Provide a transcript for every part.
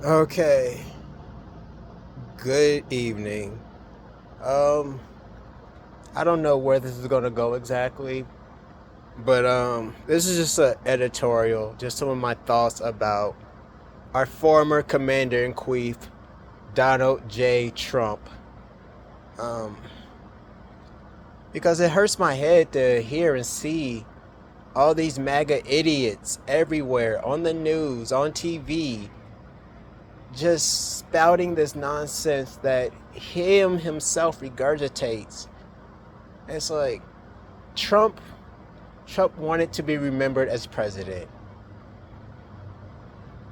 Okay, good evening. Um, I don't know where this is gonna go exactly, but this is just an editorial, just some of my thoughts about our former commander in chief, Donald J. Trump. Um, because it hurts my head to hear and see all these MAGA idiots everywhere on the news, on TV, just spouting this nonsense that him himself regurgitates. It's like Trump Trump wanted to be remembered as president.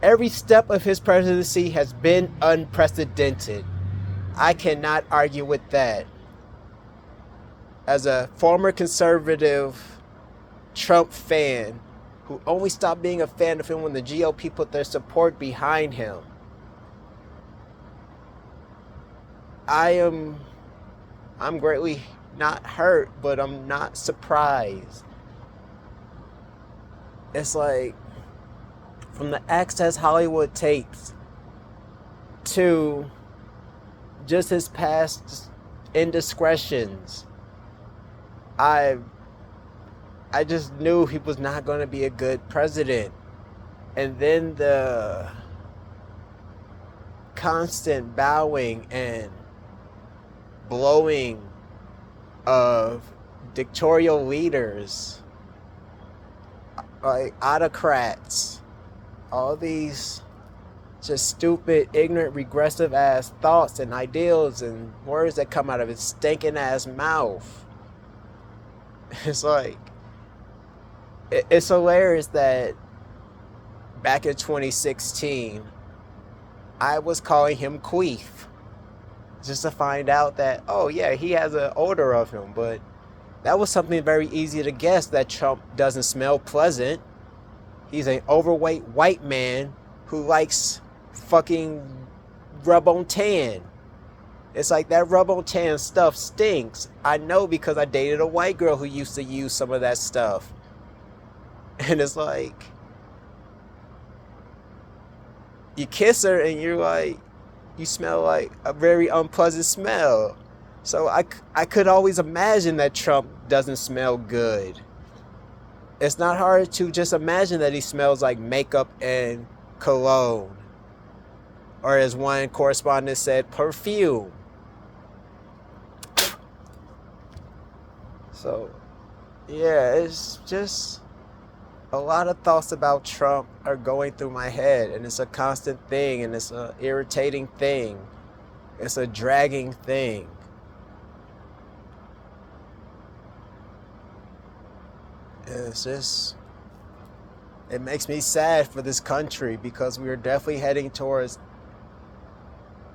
Every step of his presidency has been unprecedented. I cannot argue with that. As a former conservative Trump fan who only stopped being a fan of him when the GOP put their support behind him, I am I'm greatly not hurt, but I'm not surprised. It's like from the access Hollywood takes to just his past indiscretions. I I just knew he was not going to be a good president. And then the constant bowing and blowing of dictatorial leaders, like autocrats, all these just stupid, ignorant, regressive ass thoughts and ideals and words that come out of his stinking ass mouth. It's like, it's hilarious that back in 2016, I was calling him Queef just to find out that, oh yeah, he has an odor of him. But that was something very easy to guess, that Trump doesn't smell pleasant. He's an overweight white man who likes fucking rub on tan. It's like that rub on tan stuff stinks. I know because I dated a white girl who used to use some of that stuff. And it's like, you kiss her and you're like, you smell like a very unpleasant smell. So I could always imagine that Trump doesn't smell good. It's not hard to just imagine that he smells like makeup and cologne. Or as one correspondent said, perfume. So, yeah, it's just a lot of thoughts about Trump are going through my head, and it's a constant thing, and it's a irritating thing. It's a dragging thing. It's just, it makes me sad for this country because we are definitely heading towards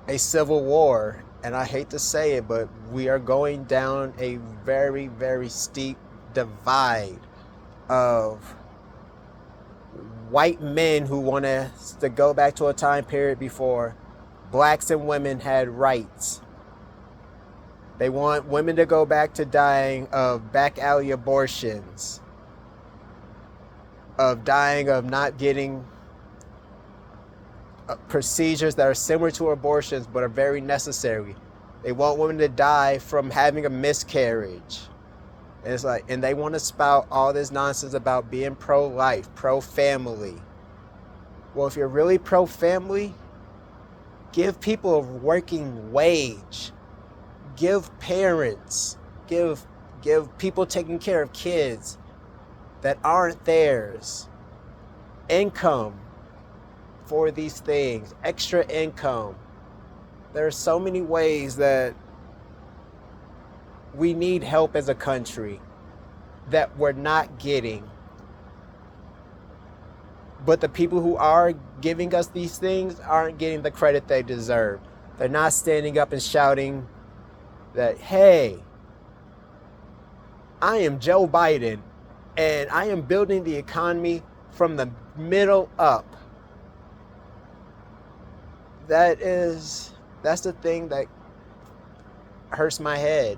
a civil war. And I hate to say it, but we are going down a very, very steep divide of white men who want to go back to a time period before blacks and women had rights. They want women to go back to dying of back alley abortions, of dying of not getting procedures that are similar to abortions but are very necessary. They want women to die from having a miscarriage. And it's like, and they want to spout all this nonsense about being pro-life, pro-family. Well, if you're really pro-family, give people a working wage. Give parents, give people taking care of kids that aren't theirs income for these things, extra income. There are so many ways that we need help as a country that we're not getting. But the people who are giving us these things aren't getting the credit they deserve. They're not standing up and shouting that, hey, I am Joe Biden and I am building the economy from the middle up. That's the thing that hurts my head,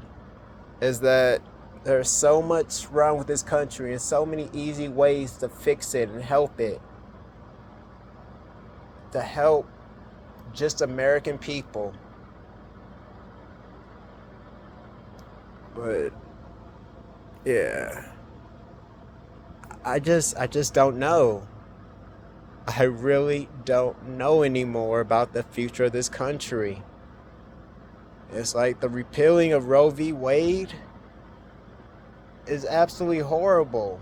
is that there's so much wrong with this country and so many easy ways to fix it and help it. To help just American people. But yeah, I just don't know. I really don't know anymore about the future of this country. It's like the repealing of Roe v. Wade is absolutely horrible.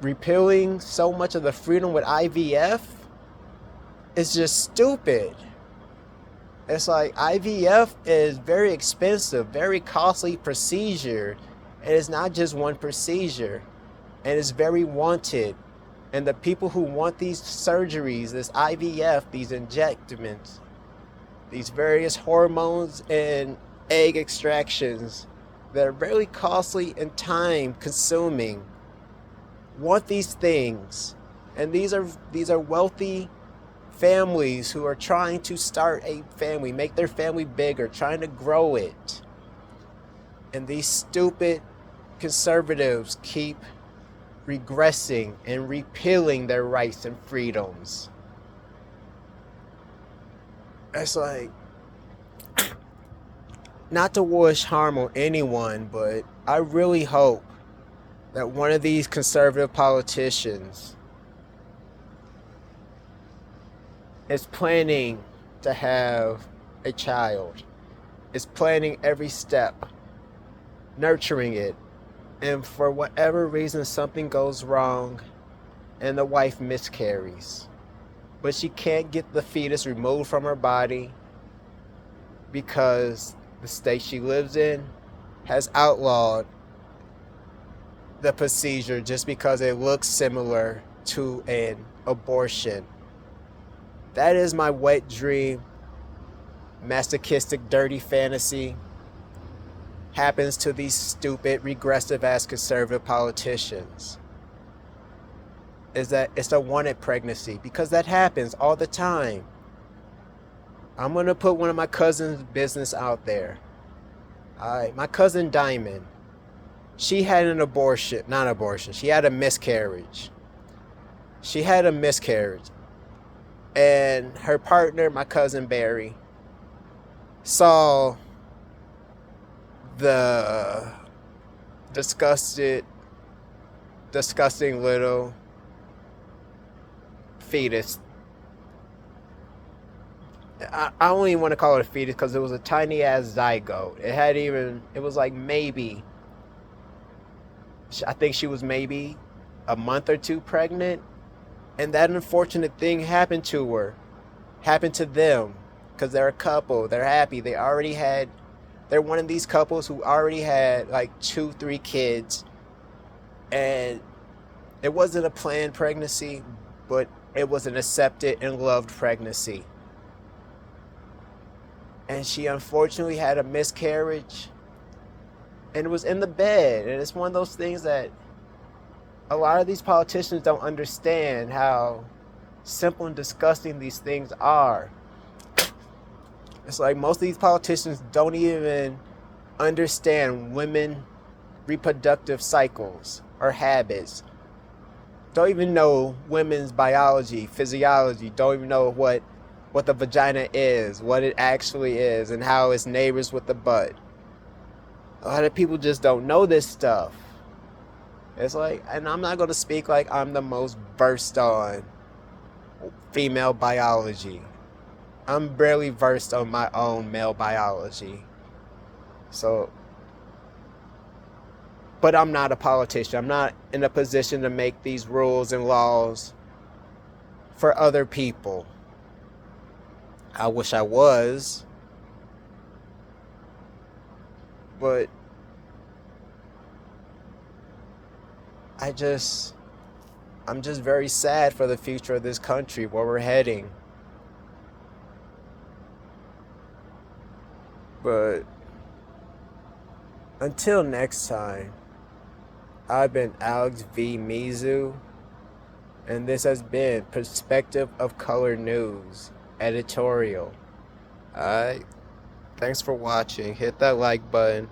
Repealing so much of the freedom with IVF is just stupid. It's like IVF is very expensive, very costly procedure. And it's not just one procedure. And it's very wanted. And the people who want these surgeries, this IVF, these injections, these various hormones and egg extractions that are very costly and time consuming, want these things. And these are wealthy families who are trying to start a family, make their family bigger, trying to grow it. And these stupid conservatives keep regressing and repealing their rights and freedoms. It's like, not to wish harm on anyone, but I really hope that one of these conservative politicians is planning to have a child, is planning every step, nurturing it, and for whatever reason something goes wrong and the wife miscarries, but she can't get the fetus removed from her body because the state she lives in has outlawed the procedure just because it looks similar to an abortion. That is my wet dream, masochistic, dirty fantasy. Happens to these stupid, regressive ass conservative politicians. Is that it's a wanted pregnancy, because that happens all the time. I'm gonna put one of my cousin's business out there. Alright, my cousin Diamond. She had an abortion, not abortion, she had a miscarriage. She had a miscarriage. And her partner, my cousin Barry, saw the disgusting little fetus. I don't even want to call it a fetus because it was a tiny ass zygote. It was like maybe, I think she was maybe a month or two pregnant. And that unfortunate thing happened to her, happened to them, because they're a couple. They're happy. They're one of these couples who already had like 2-3 kids. And it wasn't a planned pregnancy, but it was an accepted and loved pregnancy. And she unfortunately had a miscarriage. And it was in the bed. And it's one of those things that a lot of these politicians don't understand how simple and disgusting these things are. It's like most of these politicians don't even understand women reproductive cycles or habits. Don't even know women's biology, physiology, don't even know what the vagina is, what it actually is, and how it's neighbors with the butt. A lot of people just don't know this stuff. It's like, and I'm not going to speak like I'm the most versed on female biology. I'm barely versed on my own male biology. So, but I'm not a politician. I'm not in a position to make these rules and laws for other people. I wish I was. But I'm just very sad for the future of this country, where we're heading. But until next time, I've been Alex V. Mizu, and this has been Perspective of Color News Editorial. Alright, thanks for watching. Hit that like button.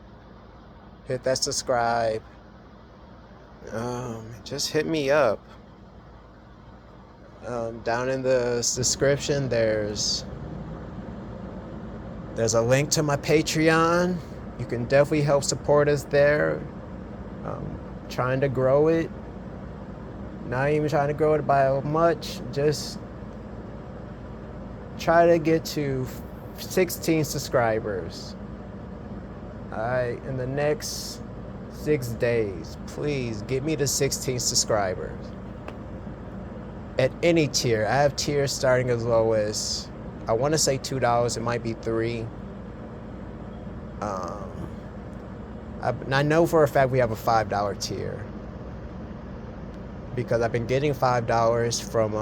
Hit that subscribe. Just hit me up. Down in the description, there's a link to my Patreon. You can definitely help support us there. Trying to grow it. Not even trying to grow it by much. Just try to get to 16 subscribers. Alright, in the next 6 days, please get me to 16 subscribers. At any tier. I have tiers starting as low as, I want to say $2. It might be $3. I know for a fact we have a $5 tier, because I've been getting $5 from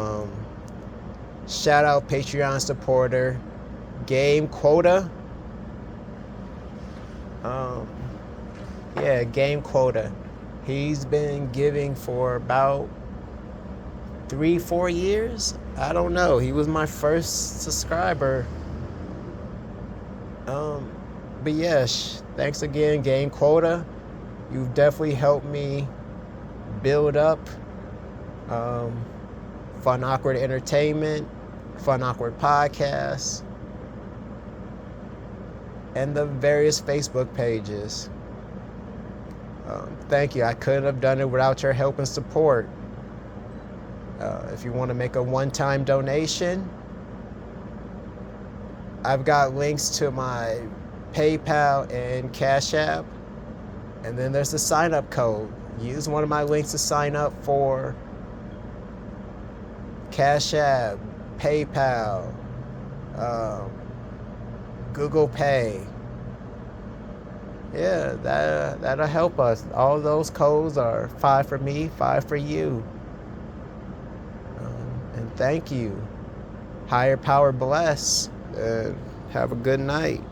shout out Patreon supporter Game Quota. Yeah, Game Quota. He's been giving for about 3-4 years. I don't know. He was my first subscriber. But yes, thanks again, Game Quota. You've definitely helped me build up Fun Awkward Entertainment, Fun Awkward Podcast, and the various Facebook pages. Thank you. I couldn't have done it without your help and support. If you want to make a one-time donation, I've got links to my PayPal and Cash App. And then there's the sign-up code. Use one of my links to sign up for Cash App, PayPal, Google Pay. Yeah, that'll help us. All those codes are 5 for me, 5 for you. And thank you. Higher power bless. Have a good night.